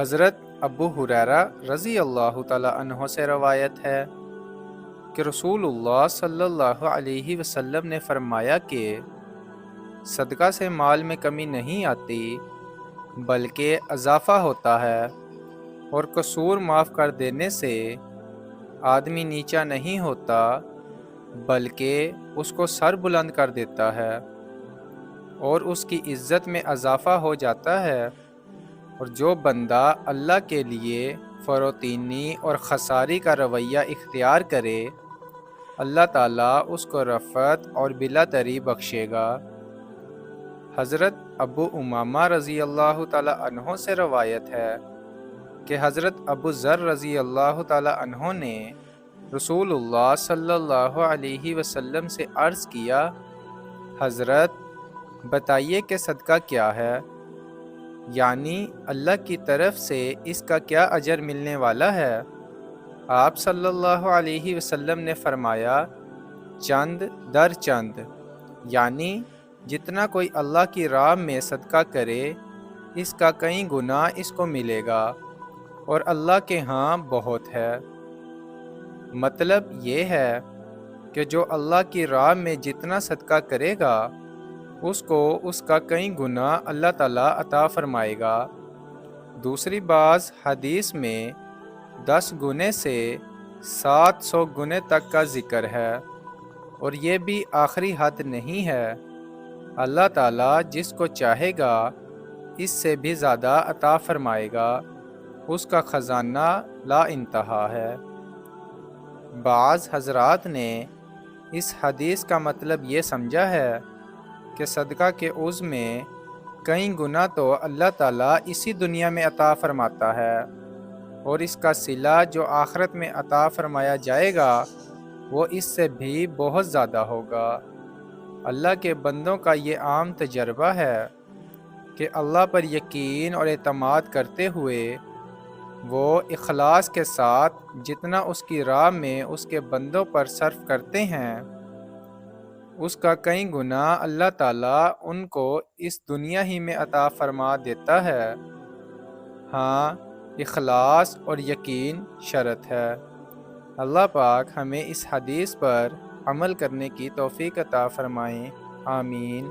حضرت ابو ہریرہ رضی اللہ تعالیٰ عنہ سے روایت ہے کہ رسول اللہ صلی اللہ علیہ وسلم نے فرمایا کہ صدقہ سے مال میں کمی نہیں آتی بلکہ اضافہ ہوتا ہے، اور قصور معاف کر دینے سے آدمی نیچا نہیں ہوتا بلکہ اس کو سر بلند کر دیتا ہے اور اس کی عزت میں اضافہ ہو جاتا ہے۔ اور جو بندہ اللہ کے لیے فروتینی اور خساری کا رویہ اختیار کرے، اللہ تعالیٰ اس کو رفعت اور بلاتری بخشے گا۔ حضرت ابو امامہ رضی اللہ تعالیٰ عنہ سے روایت ہے کہ حضرت ابو ذر رضی اللہ تعالیٰ عنہ نے رسول اللہ صلی اللہ علیہ وسلم سے عرض کیا، حضرت بتائیے کہ صدقہ کیا ہے، یعنی اللہ کی طرف سے اس کا کیا اجر ملنے والا ہے؟ آپ صلی اللہ علیہ وسلم نے فرمایا، چند در چند، یعنی جتنا کوئی اللہ کی راہ میں صدقہ کرے اس کا کئی گنا اس کو ملے گا، اور اللہ کے ہاں بہت ہے۔ مطلب یہ ہے کہ جو اللہ کی راہ میں جتنا صدقہ کرے گا اس کو اس کا کئی گنا اللہ تعالیٰ عطا فرمائے گا۔ دوسری بعض حدیث میں 10 گنے سے 700 گنے تک کا ذکر ہے، اور یہ بھی آخری حد نہیں ہے۔ اللہ تعالیٰ جس کو چاہے گا اس سے بھی زیادہ عطا فرمائے گا، اس کا خزانہ لا انتہا ہے۔ بعض حضرات نے اس حدیث کا مطلب یہ سمجھا ہے کہ صدقہ کے عوض میں کئی گنا تو اللہ تعالیٰ اسی دنیا میں عطا فرماتا ہے، اور اس کا صلہ جو آخرت میں عطا فرمایا جائے گا وہ اس سے بھی بہت زیادہ ہوگا۔ اللہ کے بندوں کا یہ عام تجربہ ہے کہ اللہ پر یقین اور اعتماد کرتے ہوئے وہ اخلاص کے ساتھ جتنا اس کی راہ میں اس کے بندوں پر صرف کرتے ہیں اس کا کئی گنا اللہ تعالیٰ ان کو اس دنیا ہی میں عطا فرما دیتا ہے۔ ہاں، اخلاص اور یقین شرط ہے۔ اللہ پاک ہمیں اس حدیث پر عمل کرنے کی توفیق عطا فرمائیں، آمین۔